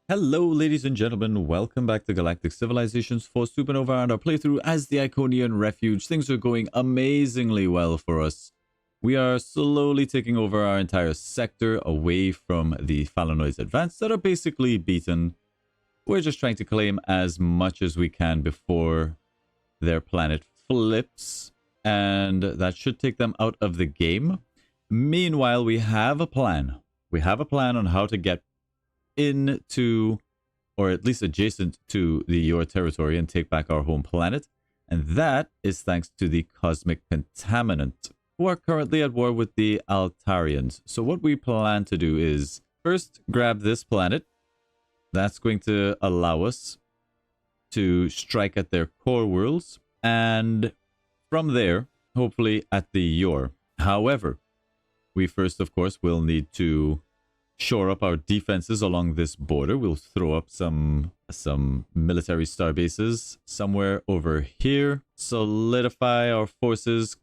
Hello, ladies and gentlemen. Welcome back to Galactic Civilizations for Supernova and our playthrough as the Iconian Refuge. Things are going amazingly well for us. We are slowly taking over our entire sector away from the Phalanoids Advanced that are basically beaten. We're just trying to claim as much as we can before their planet flips, and that should take them out of the game. Meanwhile, we have a plan. We have a plan on how to get into, or at least adjacent to, your territory and take back our home planet. And that is thanks to the Cosmic Contaminant, who are currently at war with the Altarians. So what we plan to do is first grab this planet. That's going to allow us to strike at their core worlds, and from there, hopefully at the Yor. However, we first, of course, will need to shore up our defenses along this border. We'll throw up some military star bases somewhere over here. Solidify our forces.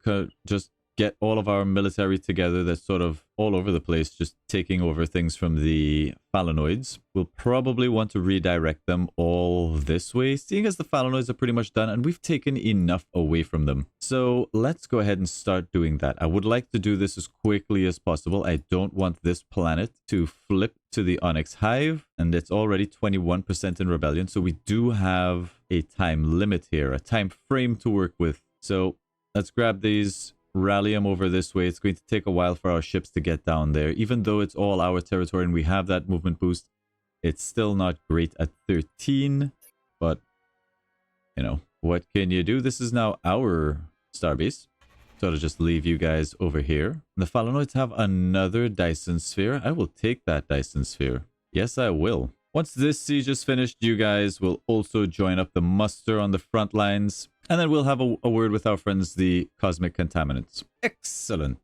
Just get all of our military together. That's sort of all over the place, just taking over things from the Phalanoids. We'll probably want to redirect them all this way, seeing as the Phalanoids are pretty much done and we've taken enough away from them. So let's go ahead and start doing that. I would like to do this as quickly as possible. I don't want this planet to flip to the Onyx Hive, and it's already 21% in rebellion. So we do have a time limit here, a time frame to work with. So let's grab these, rally them over this way. It's going to take a while for our ships to get down there. Even though it's all our territory and we have that movement boost, it's still not great at 13. But, you know, what can you do? This is now our starbase. So I'll just leave you guys over here. The Phalanoids have another Dyson Sphere. I will take that Dyson Sphere. Yes, I will. Once this siege is finished, you guys will also join up the muster on the front lines. And then we'll have a word with our friends, the Cosmic Contaminants. Excellent.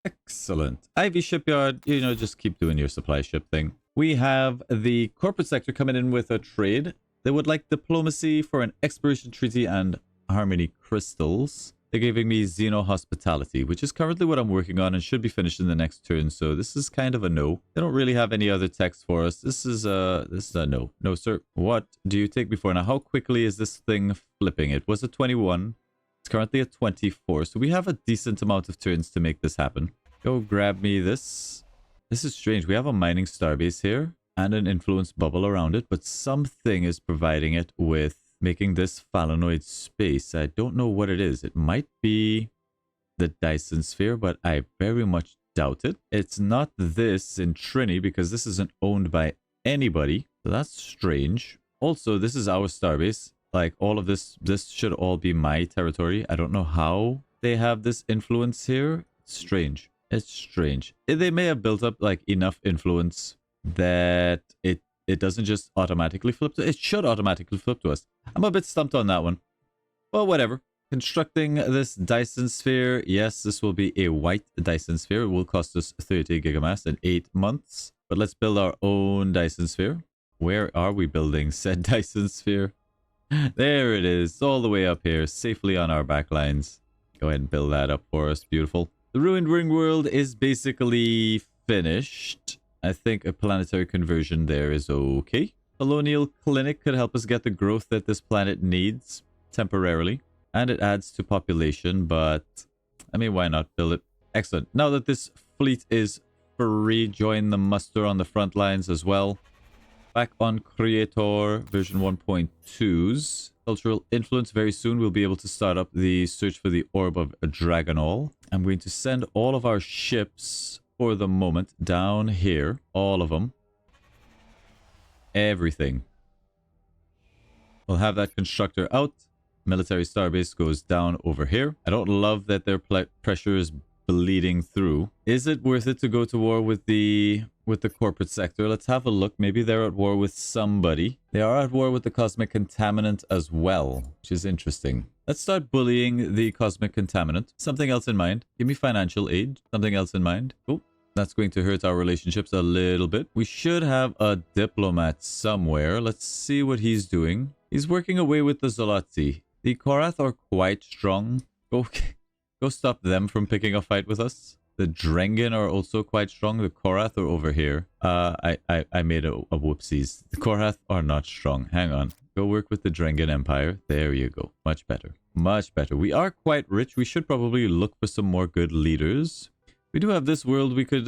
Excellent. Ivy Shipyard, you know, just keep doing your supply ship thing. We have the corporate sector coming in with a trade. They would like diplomacy for an exploration treaty and harmony crystals. They're giving me Xeno Hospitality, which is currently what I'm working on and should be finished in the next turn. So this is kind of a no. They don't really have any other text for us. This is a no. No, sir. What do you take before? Now, how quickly is this thing flipping? It was a 21. It's currently at 24. So we have a decent amount of turns to make this happen. Go grab me this. This is strange. We have a mining starbase here and an influence bubble around it, but something is providing it with making this Phalanoid space. I don't know what it is. It might be the Dyson Sphere, but I very much doubt it. It's not this in Trini because this isn't owned by anybody. So that's strange. Also, this is our starbase. Like all of this should all be my territory. I don't know how they have this influence here. It's strange. It's strange. They may have built up like enough influence that it doesn't just automatically flip to... It should automatically flip to us. I'm a bit stumped on that one. Well, whatever. Constructing this Dyson Sphere. Yes, this will be a white Dyson Sphere. It will cost us 30 gigamass in 8 months. But let's build our own Dyson Sphere. Where are we building said Dyson Sphere? There it is. All the way up here. Safely on our backlines. Go ahead and build that up for us. Beautiful. The Ruined Ring World is basically finished. I think a planetary conversion there is okay. Colonial Clinic could help us get the growth that this planet needs temporarily. And it adds to population, but I mean, why not build it? Excellent. Now that this fleet is free, join the muster on the front lines as well. Back on Creator version 1.2's cultural influence. Very soon we'll be able to start up the search for the Orb of Dragonol. I'm going to send all of our ships for the moment down here. All of them. Everything. We'll have that constructor out. Military starbase goes down over here. I don't love that their pressure is bleeding through. Is it worth it to go to war with the corporate sector? Let's have a look. Maybe they're at war with somebody. They are at war with the Cosmic Contaminant as well, which is interesting. Let's start bullying the Cosmic Contaminant. Something else in mind. Give me financial aid. Something else in mind. Oh, that's going to hurt our relationships a little bit. We should have a diplomat somewhere. Let's see what he's doing. He's working away with the Zolotzi. The Korath are quite strong. Go stop them from picking a fight with us. The Drengen are also quite strong. The Korath are over here. I made a whoopsies. The Korath are not strong. Hang on. Go work with the Drengen Empire. There you go. Much better. Much better. We are quite rich. We should probably look for some more good leaders. We do have this world we could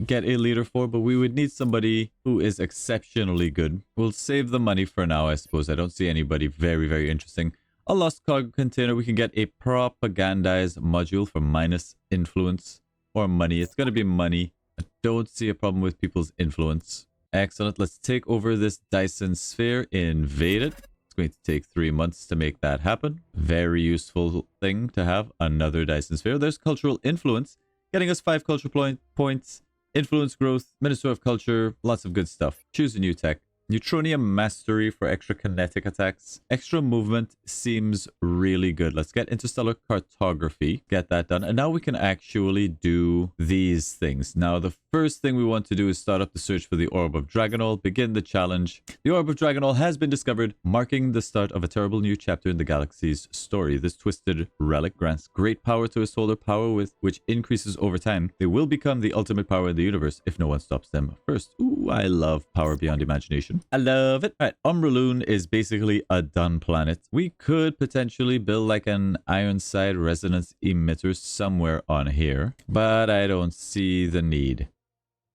get a leader for, but we would need somebody who is exceptionally good. We'll save the money for now, I suppose. I don't see anybody very, very interesting. A lost cargo container. We can get a propagandized module for minus influence or money. It's going to be money. I don't see a problem with people's influence. Excellent. Let's take over this Dyson sphere. Invade it. It's going to take 3 months to make that happen. Very useful thing to have. Another Dyson sphere. There's cultural influence. Getting us 5 culture points. Influence growth. Minister of Culture. Lots of good stuff. Choose a new tech. Neutronium Mastery for extra kinetic attacks. Extra movement seems really good. Let's get interstellar cartography. Get that done. And now we can actually do these things. Now, the first thing we want to do is start up the search for the Orb of Dragonol. Begin the challenge. The Orb of Dragonol has been discovered, marking the start of a terrible new chapter in the galaxy's story. This twisted relic grants great power to its holder, power with which increases over time. They will become the ultimate power in the universe if no one stops them first. Ooh, I love power beyond imagination. I love it. All right, Umbraloon is basically a done planet. We could potentially build like an Ironside resonance emitter somewhere on here, but I don't see the need.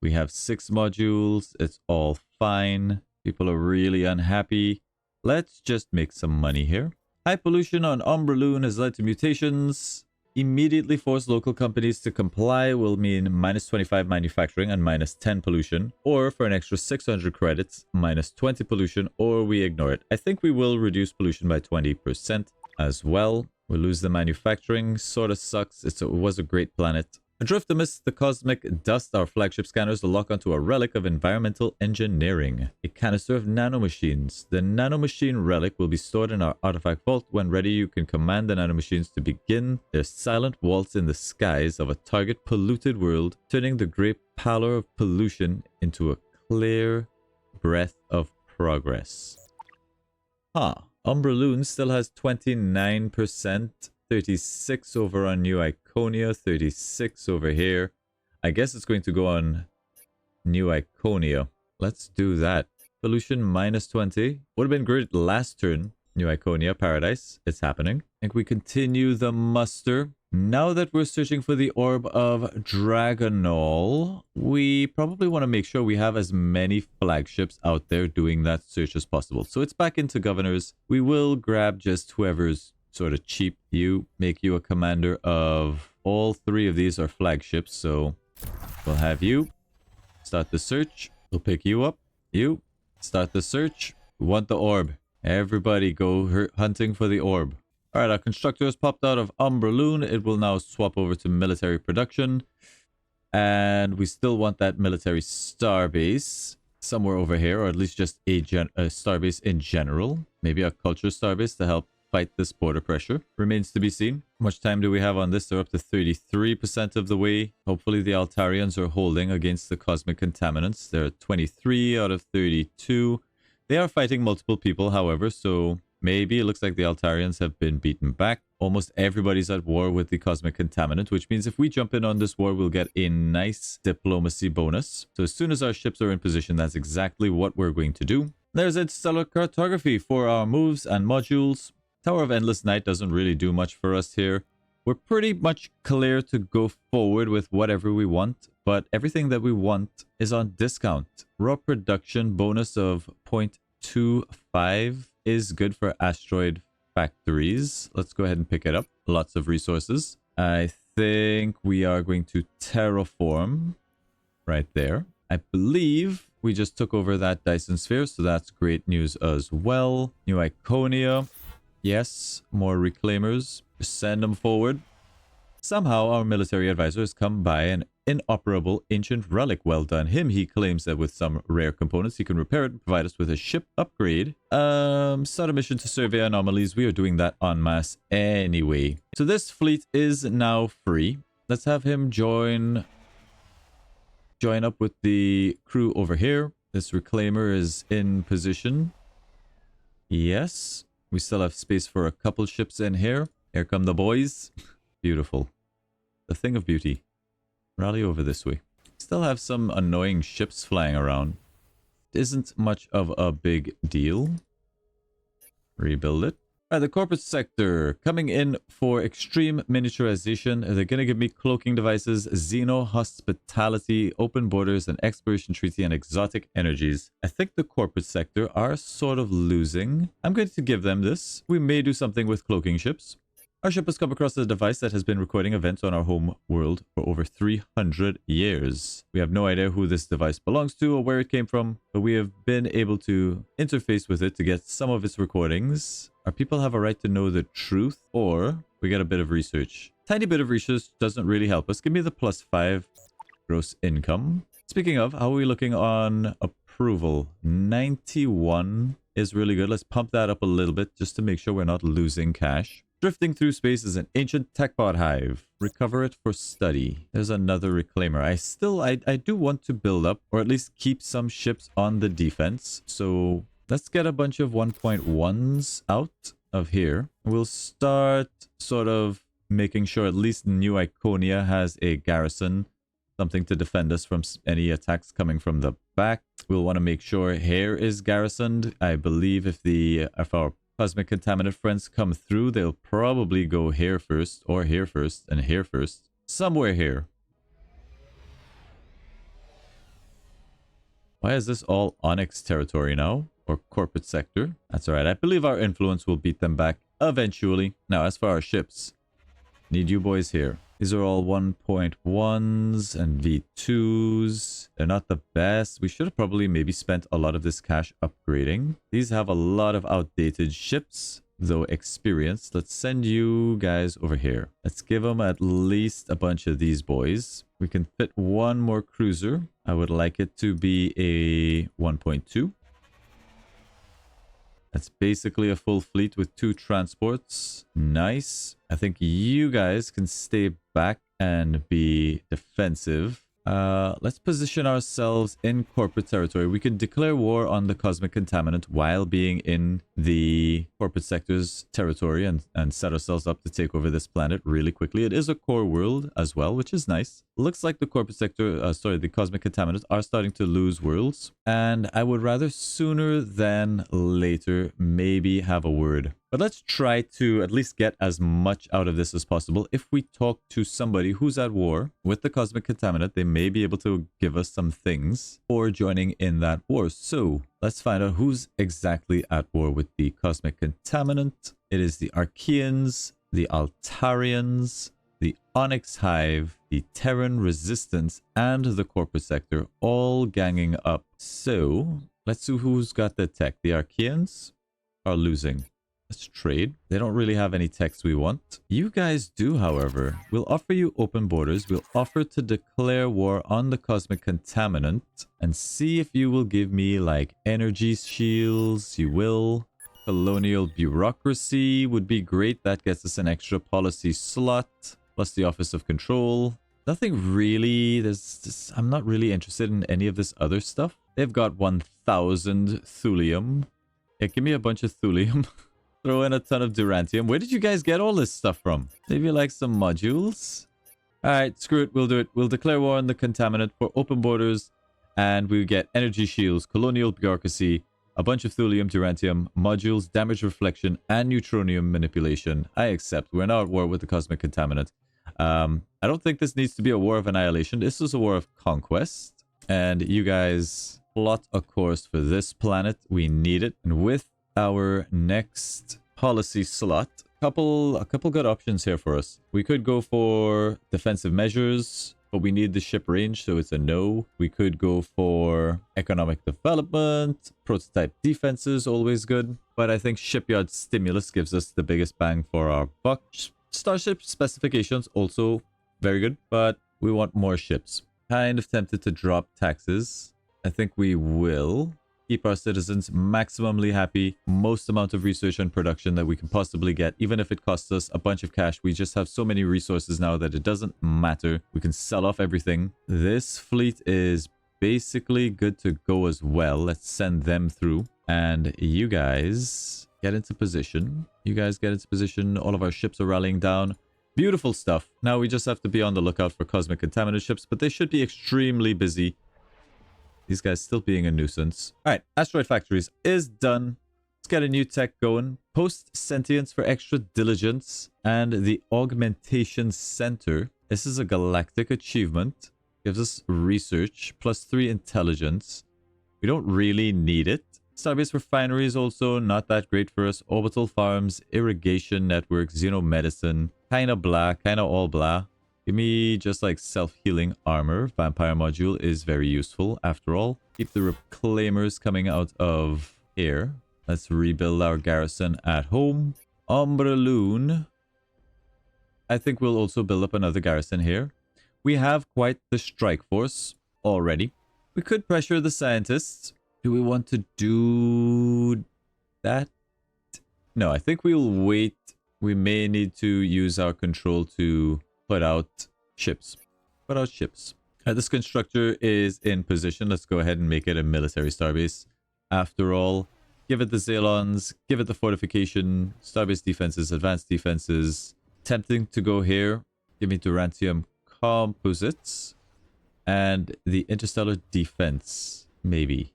We have 6 modules. It's all fine. People are really unhappy. Let's just make some money here. High pollution on Umbraloon has led to mutations. Immediately force local companies to comply will mean minus 25 manufacturing and minus 10 pollution, or for an extra 600 credits, minus 20 pollution, or we ignore it. I think we will reduce pollution by 20% as well. We'll lose the manufacturing. Sort of sucks. It was a great planet. Adrift amidst the cosmic dust, our flagship scanners will lock onto a relic of environmental engineering, a canister of nanomachines. The nanomachine relic will be stored in our artifact vault. When ready, you can command the nanomachines to begin their silent waltz in the skies of a target polluted world, turning the great pallor of pollution into a clear breath of progress. Umbraloon still has 29%. 36 over on New Iconia, 36 over here. I guess it's going to go on New Iconia. Let's do that. Pollution minus 20. Would have been great last turn. New Iconia, Paradise. It's happening. And we continue the muster. Now that we're searching for the Orb of Dragonol, we probably want to make sure we have as many flagships out there doing that search as possible. So it's back into governors. We will grab just whoever's sort of cheap. Make you a commander of all 3 of these are flagships, so we'll have you start the search. We'll pick you up. You start the search. We want the orb. Everybody go hunting for the orb. All right, our constructor has popped out of Umbraloon. It will now swap over to military production, and we still want that military starbase somewhere over here, or at least just a starbase in general. Maybe a culture starbase to help fight this border pressure. Remains to be seen. How much time do we have on this? They're up to 33% of the way. Hopefully the Altarians are holding against the cosmic contaminants. They're at 23 out of 32. They are fighting multiple people, however, so maybe it looks like the Altarians have been beaten back. Almost everybody's at war with the cosmic contaminant, which means if we jump in on this war, we'll get a nice diplomacy bonus. So as soon as our ships are in position, that's exactly what we're going to do. There's interstellar cartography for our moves and modules. Tower of Endless Night doesn't really do much for us here. We're pretty much clear to go forward with whatever we want, but everything that we want is on discount. Raw production bonus of 0.25 is good for asteroid factories. Let's go ahead and pick it up. Lots of resources. I think we are going to terraform right there. I believe we just took over that Dyson sphere, so that's great news as well. New Iconia. Yes, more reclaimers. Send them forward. Somehow our military advisor has come by an inoperable ancient relic. Well done him. He claims that with some rare components he can repair it and provide us with a ship upgrade. Start a mission to survey anomalies. We are doing that en masse anyway. So this fleet is now free. Let's have him join up with the crew over here. This reclaimer is in position. Yes. We still have space for a couple ships in here. Here come the boys. Beautiful. The thing of beauty. Rally over this way. Still have some annoying ships flying around. Isn't much of a big deal. Rebuild it. All right, the corporate sector coming in for extreme miniaturization. They're going to give me cloaking devices, Xeno hospitality, open borders, an exploration treaty, and exotic energies. I think the corporate sector are sort of losing. I'm going to give them this. We may do something with cloaking ships. Our ship has come across a device that has been recording events on our home world for over 300 years. We have no idea who this device belongs to or where it came from, but we have been able to interface with it to get some of its recordings. Our people have a right to know the truth, or we get a bit of research. Tiny bit of research doesn't really help us. Give me the +5 gross income. Speaking of, how are we looking on approval? 91 is really good. Let's pump that up a little bit just to make sure we're not losing cash. Drifting through space is an ancient techbot hive. Recover it for study. There's another reclaimer. I do want to build up, or at least keep some ships on the defense. So let's get a bunch of 1.1s out of here. We'll start sort of making sure at least New Iconia has a garrison. Something to defend us from any attacks coming from the back. We'll want to make sure here is garrisoned. I believe if our cosmic contaminant friends come through, they'll probably go here first, or here first, and here first. Somewhere here. Why is this all Onyx territory now? Or corporate sector? That's alright. I believe our influence will beat them back eventually. Now, as for our ships, need you boys here. These are all 1.1s and V2s. They're not the best. We should have probably maybe spent a lot of this cash upgrading. These have a lot of outdated ships, though experienced. Let's send you guys over here. Let's give them at least a bunch of these boys. We can fit one more cruiser. I would like it to be a 1.2. That's basically a full fleet with 2 transports. Nice. I think you guys can stay back and be defensive. Let's position ourselves in corporate territory. We can declare war on the cosmic contaminant while being in the corporate sector's territory and set ourselves up to take over this planet really quickly. It is a core world as well, which is nice. Looks like the corporate sector, the cosmic contaminants are starting to lose worlds. And I would rather sooner than later maybe have a word. But let's try to at least get as much out of this as possible. If we talk to somebody who's at war with the cosmic contaminant, they may be able to give us some things for joining in that war. So let's find out who's exactly at war with the cosmic contaminant. It is the Archeans, the Altarians, the Onyx Hive, the Terran Resistance, and the corporate sector all ganging up. So let's see who's got the tech. The Archeans are losing. Let's trade. They don't really have any techs we want. You guys do, however. We'll offer you open borders. We'll offer to declare war on the cosmic contaminant and see if you will give me like energy shields. You will. Colonial bureaucracy would be great. That gets us an extra policy slot plus the Office of Control. Nothing really. I'm not really interested in any of this other stuff. They've got 1,000 thulium. Yeah, give me a bunch of thulium. Throw in a ton of durantium. Where did you guys get all this stuff from? Maybe like some modules? Alright, screw it. We'll do it. We'll declare war on the contaminant for open borders. And we get energy shields, colonial bureaucracy, a bunch of thulium, durantium, modules, damage reflection, and neutronium manipulation. I accept. We're now at war with the cosmic contaminant. I don't think this needs to be a war of annihilation. This is a war of conquest. And you guys plot a course for this planet. We need it. And with our next policy slot, a couple good options here for us. We could go for defensive measures, but we need the ship range, so it's a no. We could go for economic development, prototype defenses, always good. But I think shipyard stimulus gives us the biggest bang for our buck. Starship specifications also very good, but we want more ships. Kind of tempted to drop taxes. I think we will. Keep our citizens maximally happy. Most amount of research and production that we can possibly get, even if it costs us a bunch of cash. We just have so many resources now that it doesn't matter. We can sell off everything. This fleet is basically good to go as well. Let's send them through. And you guys get into position. You guys get into position. All of our ships are rallying down. Beautiful stuff. Now we just have to be on the lookout for cosmic contaminant ships, but they should be extremely busy. These guys still being a nuisance. All right, asteroid factories is done. Let's get a new tech going. Post sentience for extra diligence and the augmentation center. This is a galactic achievement. Gives us research +3 intelligence. We don't really need it. Starbase refinery is also not that great for us. Orbital farms, irrigation network, xenomedicine. Kinda blah, kinda all blah. Give me just like self-healing armor. Vampire module is very useful after all. Keep the reclaimers coming out of here. Let's rebuild our garrison at home. Ombraloon. I think we'll also build up another garrison here. We have quite the strike force already. We could pressure the scientists. Do we want to do that? No, I think we'll wait. We may need to use our control to put out ships. Put out ships. This constructor is in position. Let's go ahead and make it a military starbase. After all, give it the Xalons, give it the fortification, starbase defenses, advanced defenses. Tempting to go here. Give me Durantium composites and the interstellar defense. Maybe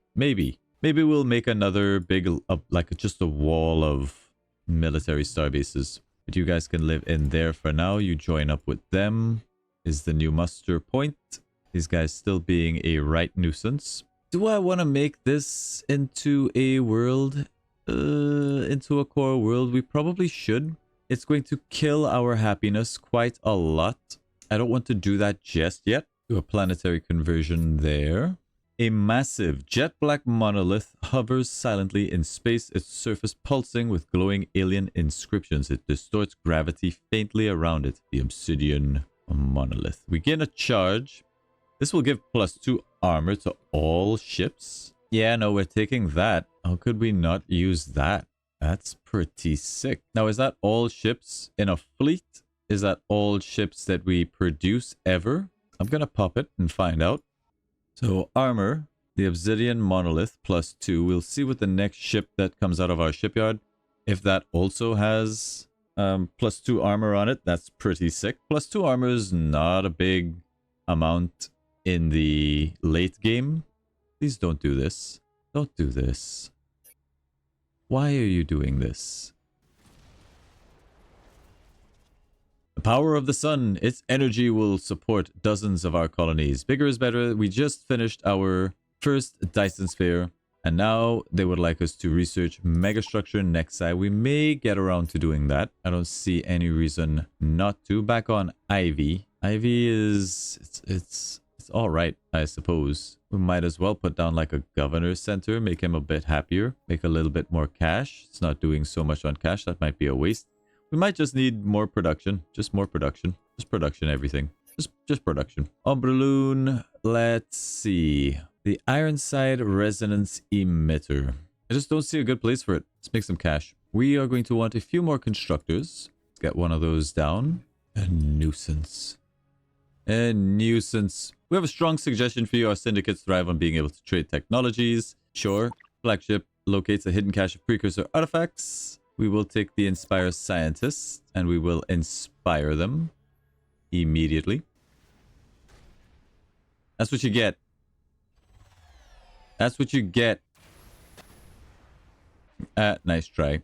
we'll make another big like just a wall of military starbases, but you guys can live in there for now. You join up with them is the new muster point. These guys still being a right nuisance. Do I want to make this into a world, into a core world? We probably should. It's going to kill our happiness quite a lot. I don't want to do that just yet. Do a planetary conversion there. A massive jet black monolith hovers silently in space, its surface pulsing with glowing alien inscriptions. It distorts gravity faintly around it. The obsidian monolith. We gain a charge. This will give +2 armor to all ships. Yeah, no, we're taking that. How could we not use that? That's pretty sick. Now, is that all ships in a fleet? Is that all ships that we produce ever? I'm going to pop it and find out. So armor, the obsidian monolith +2. We'll see with the next ship that comes out of our shipyard. If that also has +2 armor on it, that's pretty sick. +2 armor is not a big amount in the late game. Please don't do this. Don't do this. Why are you doing this? The power of the sun, its energy will support dozens of our colonies. Bigger is better. We just finished our first Dyson sphere, and now they would like us to research megastructure Nexi. We may get around to doing that. I don't see any reason not to. Back on Ivy. Ivy is it's all right, I suppose. We might as well put down like a governor center, make him a bit happier, make a little bit more cash. It's not doing so much on cash. That might be a waste. We might just need more production. Just more production. Just production, everything. Just production. Ombraloon. Let's see. The Ironside Resonance Emitter. I just don't see a good place for it. Let's make some cash. We are going to want a few more constructors. Let's get one of those down. A nuisance. A nuisance. We have a strong suggestion for you. Our syndicates thrive on being able to trade technologies. Sure. Flagship locates a hidden cache of precursor artifacts. We will take the Inspire Scientists and we will inspire them immediately. That's what you get. That's what you get. Nice try.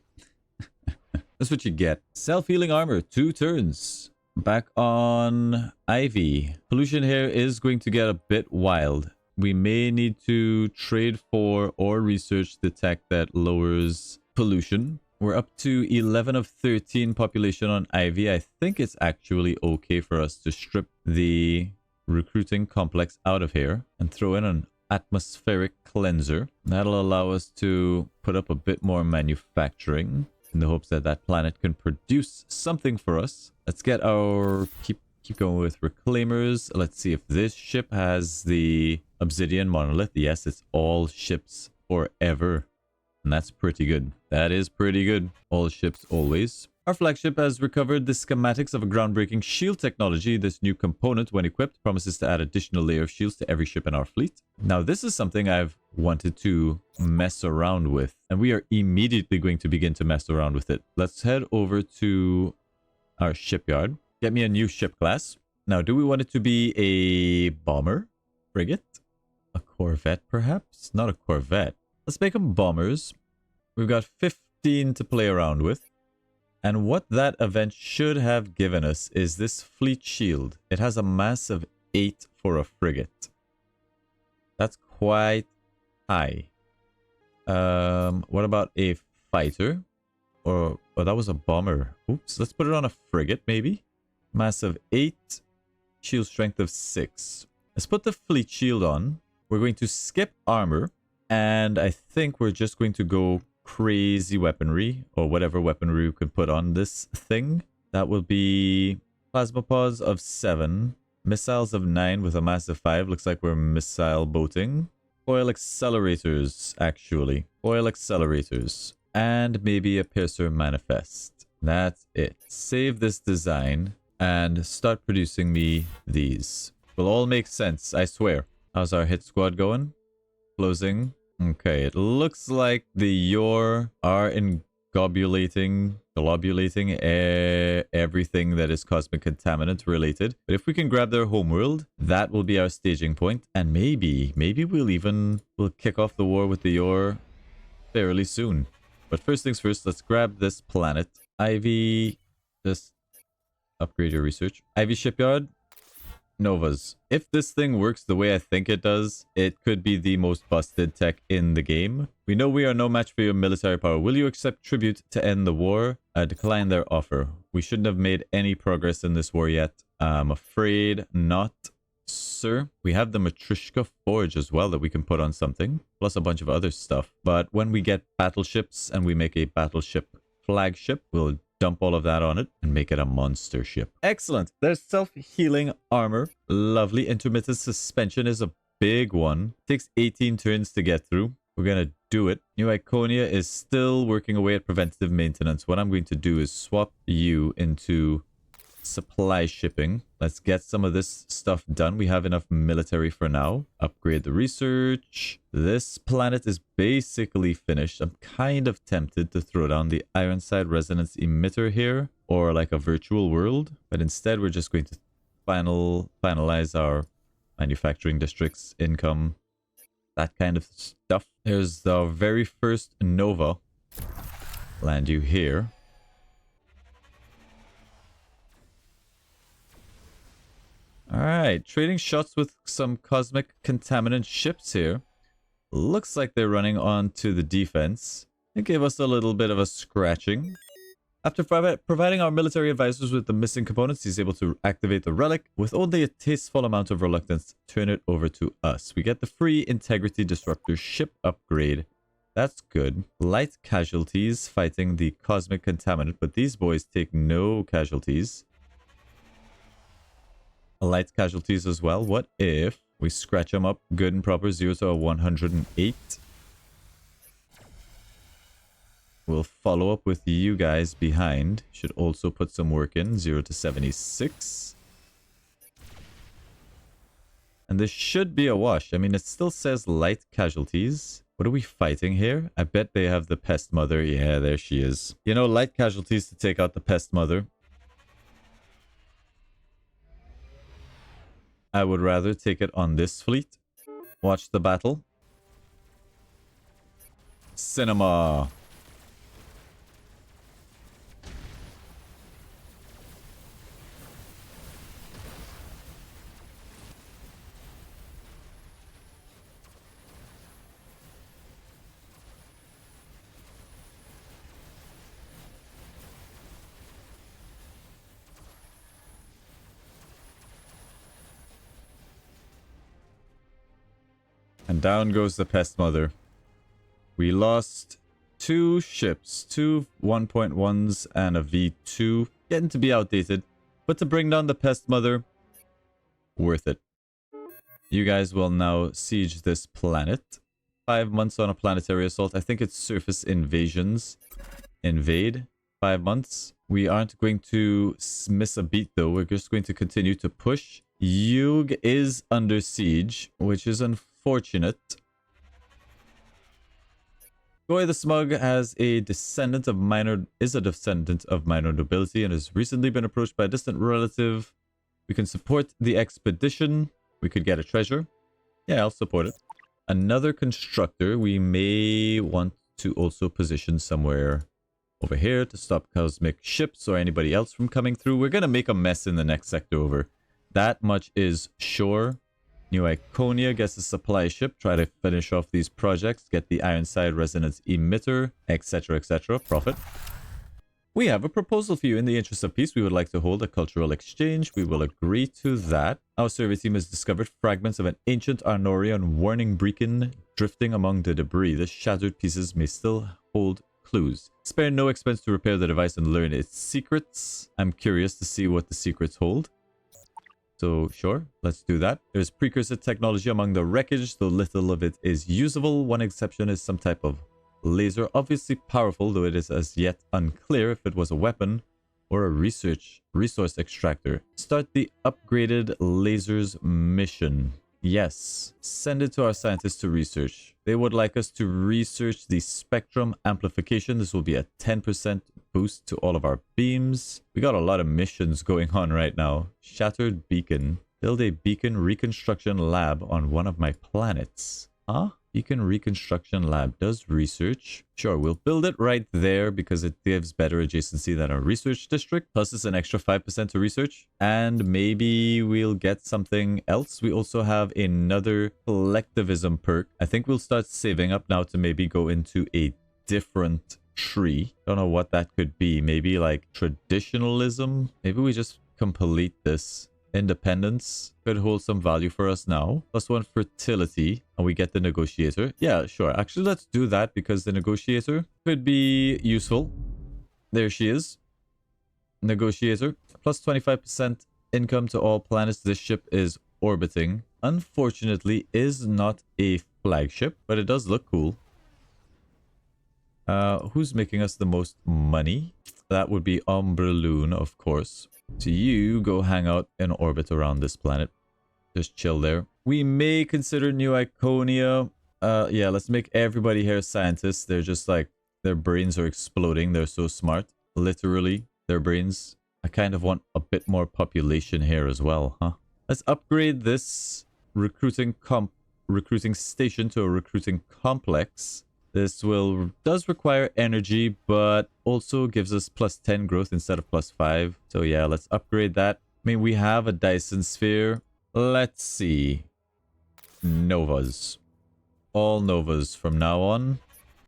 That's what you get. Self-healing armor, 2 turns. Back on Ivy. Pollution here is going to get a bit wild. We may need to trade for or research the tech that lowers pollution. We're up to 11 of 13 population on Ivy. I think it's actually okay for us to strip the recruiting complex out of here and throw in an atmospheric cleanser. That'll allow us to put up a bit more manufacturing in the hopes that that planet can produce something for us. Let's get our... Keep going with reclaimers. Let's see if this ship has the obsidian monolith. Yes, it's all ships forever. And that's pretty good. That is pretty good. All ships always. Our flagship has recovered the schematics of a groundbreaking shield technology. This new component, when equipped, promises to add additional layer of shields to every ship in our fleet. Now, this is something I've wanted to mess around with, and we are immediately going to begin to mess around with it. Let's head over to our shipyard. Get me a new ship class. Now, do we want it to be a bomber? Frigate? A corvette, perhaps? Not a corvette. Let's make them bombers. We've got 15 to play around with. And what that event should have given us is this fleet shield. It has a mass of 8 for a frigate. That's quite high. What about a fighter? Or that was a bomber. Oops, let's put it on a frigate, maybe. Mass of 8, shield strength of 6. Let's put the fleet shield on. We're going to skip armor. And I think we're just going to go crazy weaponry, or whatever weaponry we can put on this thing. That will be plasma pods of 7, missiles of 9 with a mass of 5. Looks like we're missile boating. Oil accelerators, actually. Oil accelerators. And maybe a piercer manifest. That's it. Save this design and start producing me these. Will all make sense, I swear. How's our hit squad going? Closing. Okay, it looks like the Yor are globulating everything that is cosmic contaminant related. But if we can grab their homeworld, that will be our staging point. And maybe we'll kick off the war with the Yor fairly soon. But first things first, let's grab this planet. Ivy, just upgrade your research. Ivy Shipyard. Novas. If this thing works the way I think it does, it could be the most busted tech in the game. We know we are no match for your military power. Will you accept tribute to end the war? Decline their offer. We shouldn't have made any progress in this war yet. I'm afraid not, sir. We have the Matryoshka Forge as well that we can put on something, plus a bunch of other stuff. But when we get battleships and we make a battleship flagship, we'll dump all of that on it and make it a monster ship. Excellent. There's self-healing armor. Lovely. Intermittent suspension is a big one. Takes 18 turns to get through. We're going to do it. New Iconia is still working away at preventative maintenance. What I'm going to do is swap you into supply shipping. Let's get some of this stuff done. We have enough military for now. Upgrade the research. This planet is basically finished. I'm kind of tempted to throw down the Ironside resonance emitter here, or like a virtual world, but instead we're just going to finalize our manufacturing district's income, that kind of stuff. There's the very first Nova. Land you here. Alright, trading shots with some cosmic contaminant ships here. Looks like they're running onto the defense. It gave us a little bit of a scratching. After providing our military advisors with the missing components, he's able to activate the relic. With only a tasteful amount of reluctance, turn it over to us. We get the free Integrity Disruptor ship upgrade. That's good. Light casualties fighting the cosmic contaminant, but these boys take no casualties. Light casualties as well. What if we scratch them up good and proper, 0 to 108? We'll follow up with you guys behind. Should also put some work in, 0 to 76. And this should be a wash. I mean, it still says light casualties. What are we fighting here? I bet they have the Pest Mother. Yeah, there she is. You know, light casualties to take out the Pest Mother. I would rather take it on this fleet. Watch the battle. Cinema. And down goes the Pest Mother. We lost 2 ships, 2 1.1s and a V2. Getting to be outdated. But to bring down the Pest Mother, worth it. You guys will now siege this planet. 5 months on a planetary assault. I think it's surface invasions. Invade. 5 months. We aren't going to miss a beat though. We're just going to continue to push. Yug is under siege, which is unfortunate. Goy the Smug has a descendant of minor is a descendant of minor nobility and has recently been approached by a distant relative. We can support the expedition. We could get a treasure. Yeah, I'll support it. Another constructor we may want to also position somewhere over here to stop cosmic ships or anybody else from coming through. We're going to make a mess in the next sector over. That much is sure. New Iconia gets a supply ship. Try to finish off these projects. Get the Ironside Resonance Emitter, etc., etc. Profit. We have a proposal for you. In the interest of peace, we would like to hold a cultural exchange. We will agree to that. Our survey team has discovered fragments of an ancient Arnorian warning beacon drifting among the debris. The shattered pieces may still hold clues. Spare no expense to repair the device and learn its secrets. I'm curious to see what the secrets hold. So, sure, let's do that. There's precursor technology among the wreckage, though little of it is usable. One exception is some type of laser, obviously powerful, though it is as yet unclear if it was a weapon or a resource extractor. Start the upgraded lasers mission. Yes, send it to our scientists to research. They would like us to research the spectrum amplification. This will be a 10% boost to all of our beams. We got a lot of missions going on right now. Shattered beacon. Build a beacon reconstruction lab on one of my planets. Huh? Beacon Reconstruction Lab does research. Sure, we'll build it right there because it gives better adjacency than a research district. Plus it's an extra 5% to research. And maybe we'll get something else. We also have another collectivism perk. I think we'll start saving up now to maybe go into a different tree. Don't know what that could be. Maybe like traditionalism. Maybe we just complete this. Independence could hold some value for us now. +1 fertility, and we get the negotiator. Yeah, sure. Actually, let's do that because the negotiator could be useful. There she is. Negotiator. Plus 25% income to all planets this ship is orbiting. Unfortunately, is not a flagship, but it does look cool. Who's making us the most money? That would be Ombraloon, of course. So you go hang out in orbit around this planet. Just chill there. We may consider New Iconia. Yeah, let's make everybody here scientists. They're just like, their brains are exploding. They're so smart. Literally, their brains. I kind of want a bit more population here as well, huh? Let's upgrade this recruiting station to a recruiting complex. This does require energy, but also gives us +10 growth instead of +5. So yeah, let's upgrade that. I mean, we have a Dyson sphere. Let's see. Novas. All Novas from now on.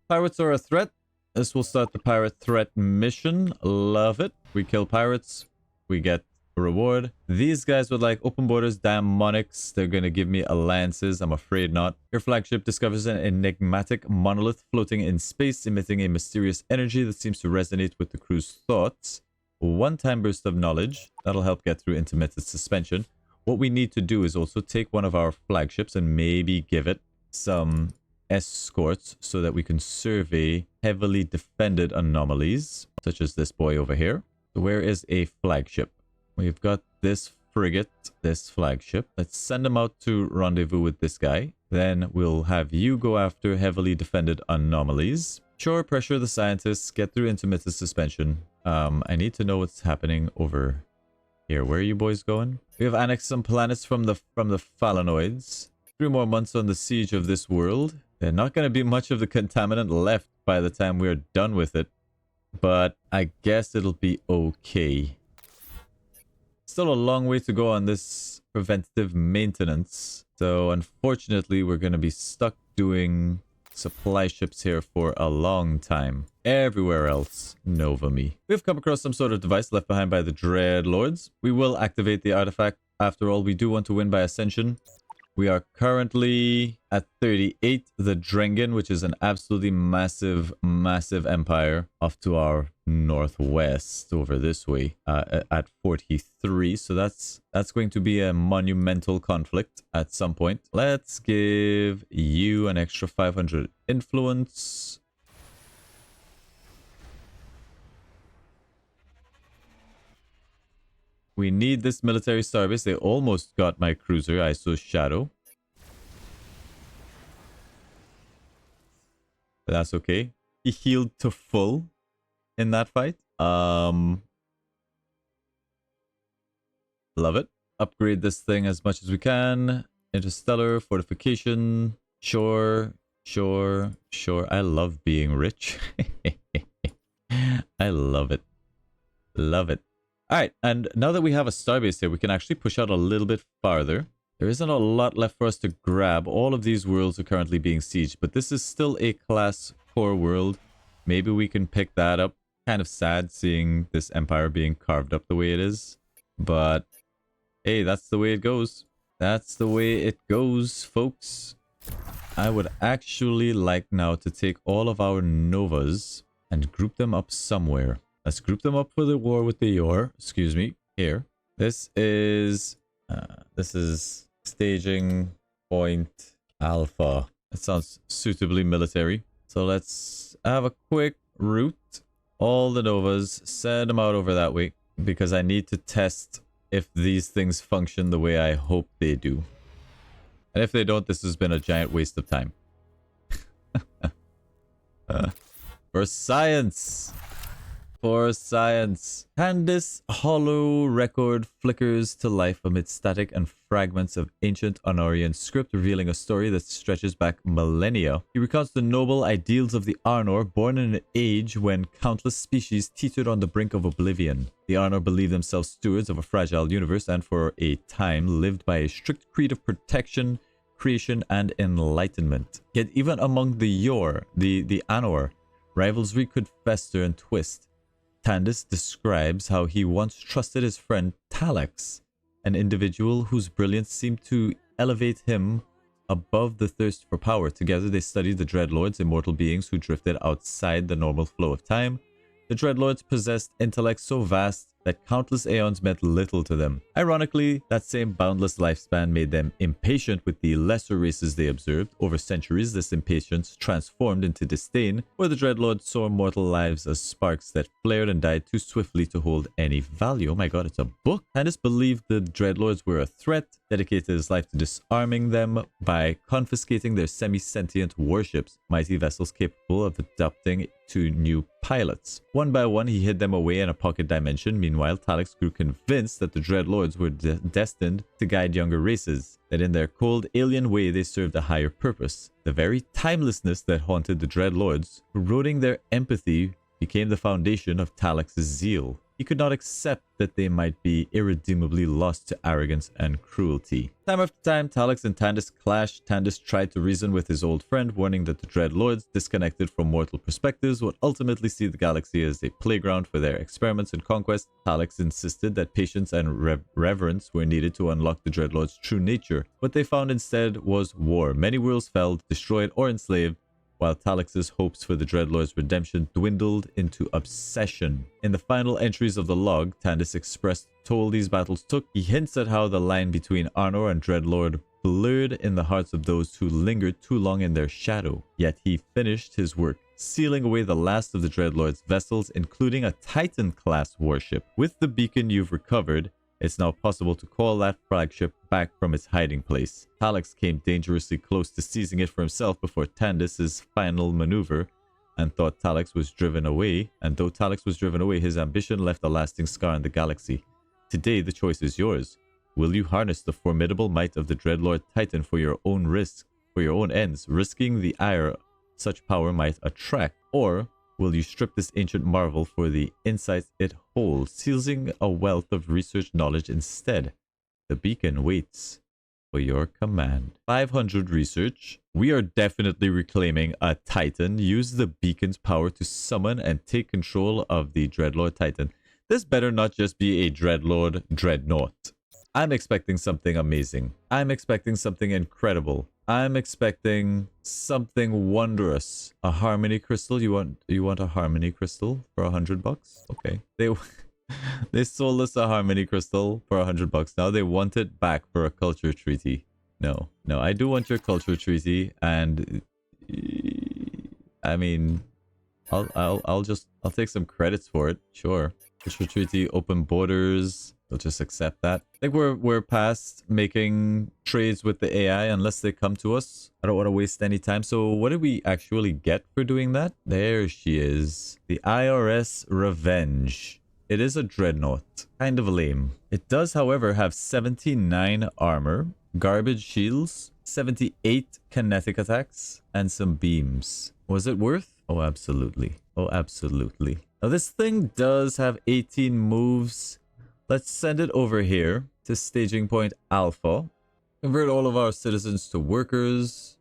Pirates are a threat. This will start the pirate threat mission. Love it. We kill pirates. We get a reward. These guys would like open borders, demonics. They're going to give me alliances. I'm afraid not. Your flagship discovers an enigmatic monolith floating in space, emitting a mysterious energy that seems to resonate with the crew's thoughts. One-time burst of knowledge. That'll help get through intermittent suspension. What we need to do is also take one of our flagships and maybe give it some escorts so that we can survey heavily defended anomalies, such as this boy over here. So where is a flagship? We've got this frigate, this flagship. Let's send them out to rendezvous with this guy. Then we'll have you go after heavily defended anomalies. Sure, pressure the scientists, get through intermittent suspension. I need to know what's happening over here. Where are you boys going? We have annexed some planets from the Phalanoids. 3 more months on the siege of this world. There's not going to be much of the contaminant left by the time we're done with it. But I guess it'll be okay. Still a long way to go on this preventative maintenance. So unfortunately, we're going to be stuck doing supply ships here for a long time. Everywhere else, Nova me. We've come across some sort of device left behind by the Dreadlords. We will activate the artifact. After all, we do want to win by Ascension. We are currently at 38. The Drengen, which is an absolutely massive, massive empire off to our northwest over this way at 43. So that's going to be a monumental conflict at some point. Let's give you an extra 500 influence. We need this military starbase. They almost got my cruiser, ISO Shadow. but that's okay. He healed to full in that fight. Love it. Upgrade this thing as much as we can. Interstellar, fortification. Sure, sure, sure. I love being rich. I love it. Love it. Alright, and now that we have a starbase here, we can actually push out a little bit farther. There isn't a lot left for us to grab. All of these worlds are currently being sieged, but this is still a class core world. Maybe we can pick that up. Kind of sad seeing this empire being carved up the way it is. But hey, that's the way it goes. That's the way it goes, folks. I would actually like now to take all of our Novas and group them up somewhere. Let's group them up for the war with the Yor. Excuse me. Here. This is staging point alpha. That sounds suitably military. So let's have a quick route. All the Novas, send them out over that way. Because I need to test if these things function the way I hope they do. And if they don't, this has been a giant waste of time. For science! For science. Candace hollow record flickers to life amid static and fragments of ancient Honorian script, revealing a story that stretches back millennia. He recounts the noble ideals of the Arnor, born in an age when countless species teetered on the brink of oblivion. The Arnor believed themselves stewards of a fragile universe and for a time lived by a strict creed of protection, creation, and enlightenment. Yet even among the Yor, the Anor, rivalry could fester and twist. Candace describes how he once trusted his friend Talax, an individual whose brilliance seemed to elevate him above the thirst for power. Together they studied the Dreadlords, immortal beings who drifted outside the normal flow of time. The Dreadlords possessed intellect so vast that countless aeons meant little to them. Ironically, that same boundless lifespan made them impatient with the lesser races they observed. Over centuries, this impatience transformed into disdain, where the Dreadlords saw mortal lives as sparks that flared and died too swiftly to hold any value. Oh my god, it's a book! Candace believed the Dreadlords were a threat, dedicated his life to disarming them by confiscating their semi-sentient warships, mighty vessels capable of adapting to new pilots. One by one, he hid them away in a pocket dimension. Meanwhile, Talax grew convinced that the Dreadlords were destined to guide younger races, that in their cold, alien way they served a higher purpose. The very timelessness that haunted the Dreadlords, eroding their empathy, became the foundation of Talax's zeal. He could not accept that they might be irredeemably lost to arrogance and cruelty. Time after time, Talax and Candace clashed. Candace tried to reason with his old friend, warning that the Dreadlords, disconnected from mortal perspectives, would ultimately see the galaxy as a playground for their experiments and conquest. Talax insisted that patience and reverence were needed to unlock the Dreadlords' true nature. What they found instead was war. Many worlds fell, destroyed or enslaved, while Talax's hopes for the Dreadlord's redemption dwindled into obsession. In the final entries of the log, Candace expressed toll these battles took. He hints at how the line between Arnor and Dreadlord blurred in the hearts of those who lingered too long in their shadow. Yet he finished his work, sealing away the last of the Dreadlord's vessels, including a Titan-class warship. With the beacon you've recovered, it's now possible to call that flagship back from its hiding place. Talax came dangerously close to seizing it for himself before Candace's final maneuver, and thought Talax was driven away. And though Talax was driven away, his ambition left a lasting scar in the galaxy. Today, the choice is yours. Will you harness the formidable might of the Dreadlord Titan for your own risk, for your own ends, risking the ire such power might attract, or will you strip this ancient marvel for the insights it holds, seizing a wealth of research knowledge instead? The beacon waits for your command. 500 research. We are definitely reclaiming a Titan. Use the beacon's power to summon and take control of the Dreadlord Titan. This better not just be a Dreadlord Dreadnought. I'm expecting something amazing. I'm expecting something incredible. I'm expecting something wondrous. A harmony crystal? You want a harmony crystal for $100? Okay. They sold us a harmony crystal for $100 now. They want it back for a culture treaty. No, I do want your culture treaty, and I mean, I'll take some credits for it. Sure. Culture treaty, open borders. We'll just accept that. I think we're past making trades with the AI unless they come to us. I don't want to waste any time. So what did we actually get for doing that? There she is. The IRS Revenge. It is a dreadnought. Kind of lame. It does, however, have 79 armor, garbage shields, 78 kinetic attacks, and some beams. Was it worth? Oh, absolutely. Oh, absolutely. Now, this thing does have 18 moves. Let's send it over here to staging point Alpha. Convert all of our citizens to workers.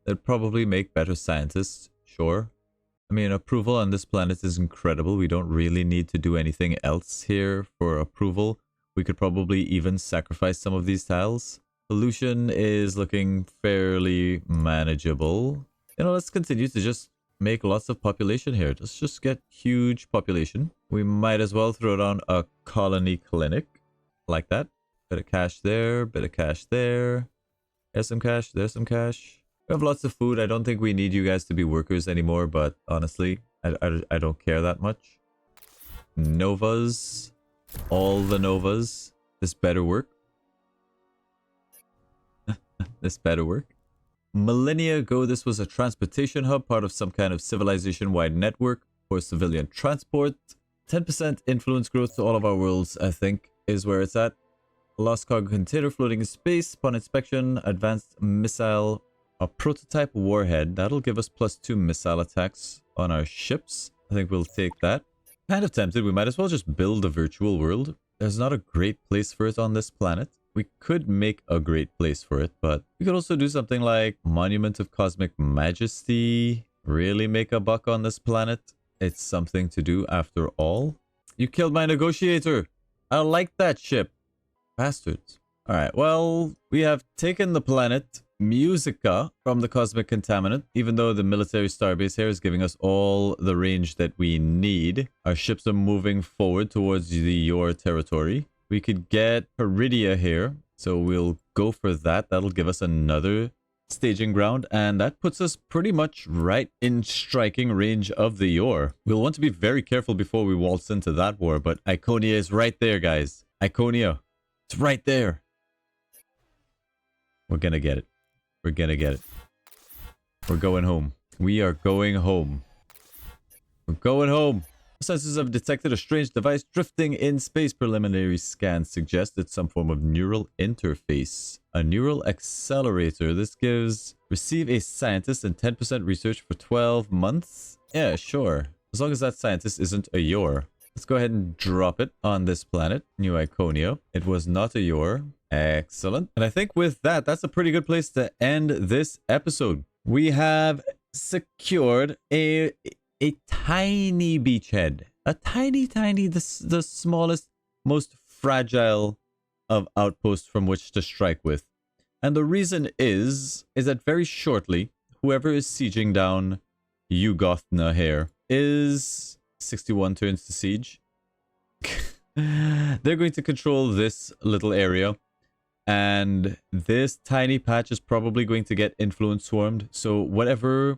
That'd probably make better scientists, sure. I mean, approval on this planet is incredible. We don't really need to do anything else here for approval. We could probably even sacrifice some of these tiles. Pollution is looking fairly manageable. You know, let's continue to just make lots of population here. Let's just get huge population. We might as well throw down a colony clinic like that. Bit of cash there, bit of cash there. There's some cash, there's some cash. We have lots of food. I don't think we need you guys to be workers anymore, but honestly, I don't care that much. Novas. All the Novas. This better work. This better work. Millennia ago, this was a transportation hub, part of some kind of civilization-wide network for civilian transport. 10% influence growth to all of our worlds, I think, is where it's at. Lost cargo container floating in space. Upon inspection, advanced missile, a prototype warhead. That'll give us +2 missile attacks on our ships. I think we'll take that. Kind of tempted. We might as well just build a virtual world. There's not a great place for it on this planet. We could make a great place for it, but we could also do something like Monument of Cosmic Majesty. Really make a buck on this planet. It's something to do after all. You killed my negotiator. I like that ship. Bastards. Alright, well, we have taken the planet Musica from the Cosmic Contaminant, even though the military starbase here is giving us all the range that we need. Our ships are moving forward towards the Yor territory. We could get Peridia here, so we'll go for that. That'll give us another staging ground, and that puts us pretty much right in striking range of the Yor. We'll want to be very careful before we waltz into that war, but Iconia is right there, guys. Iconia. It's right there. We're gonna get it. We're gonna get it. We're going home. We are going home. We're going home. Sensors have detected a strange device drifting in space. Preliminary scans suggest it's some form of neural interface. A neural accelerator. This gives receive a scientist and 10% research for 12 months. Yeah, sure. As long as that scientist isn't a Yor. Let's go ahead and drop it on this planet, New Iconia. It was not a Yor. Excellent. And I think with that, that's a pretty good place to end this episode. We have secured a tiny beachhead. A tiny, the smallest, most fragile of outposts from which to strike with. And the reason is that very shortly, whoever is sieging down Ugothna here is 61 turns to siege. They're going to control this little area. And this tiny patch is probably going to get influence swarmed. So whatever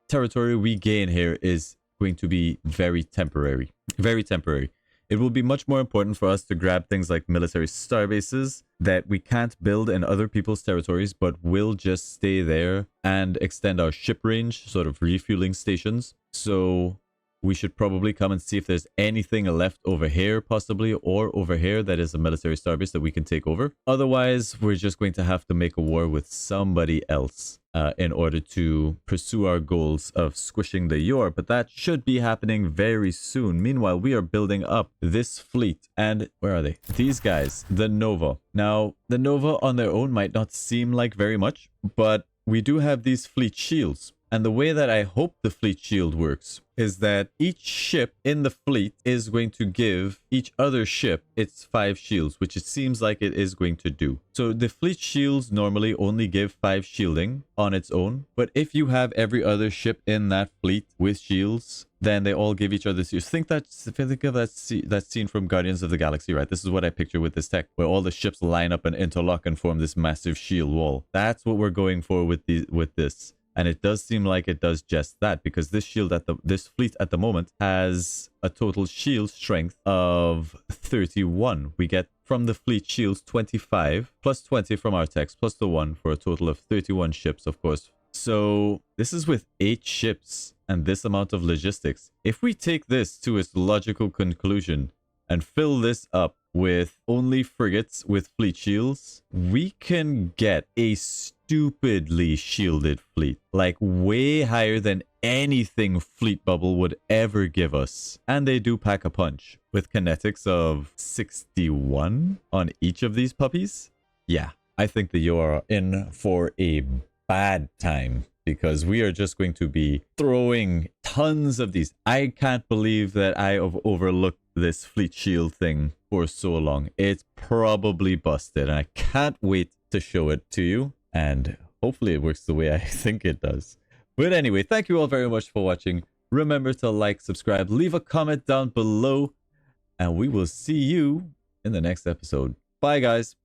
territory we gain here is going to be very temporary. Very temporary. It will be much more important for us to grab things like military starbases that we can't build in other people's territories, but will just stay there and extend our ship range, sort of refueling stations. So we should probably come and see if there's anything left over here, possibly, or over here that is a military starbase that we can take over. Otherwise, we're just going to have to make a war with somebody else in order to pursue our goals of squishing the Yor. But that should be happening very soon. Meanwhile, we are building up this fleet. And where are they? These guys, the Nova. Now, the Nova on their own might not seem like very much, but we do have these fleet shields. And the way that I hope the fleet shield works is that each ship in the fleet is going to give each other ship its 5 shields, which it seems like it is going to do. So the fleet shields normally only give 5 shielding on its own. But if you have every other ship in that fleet with shields, then they all give each other shields. Think of that scene from Guardians of the Galaxy, right? This is what I picture with this tech, where all the ships line up and interlock and form this massive shield wall. That's what we're going for with this. And it does seem like it does just that, because this fleet at the moment has a total shield strength of 31. We get from the fleet shields 25 plus 20 from our techs plus the 1 for a total of 31 ships, of course. So this is with 8 ships and this amount of logistics. If we take this to its logical conclusion and fill this up with only frigates with fleet shields, we can get a stupidly shielded fleet, like way higher than anything Fleet Bubble would ever give us. And they do pack a punch with kinetics of 61 on each of these puppies. Yeah, I think that you are in for a bad time, because we are just going to be throwing tons of these. I can't believe that I have overlooked this fleet shield thing for so long. It's probably busted, and I can't wait to show it to you, and hopefully it works the way I think it does. But anyway, thank you all very much for watching. Remember to like, subscribe, leave a comment down below, and we will see you in the next episode. Bye, guys.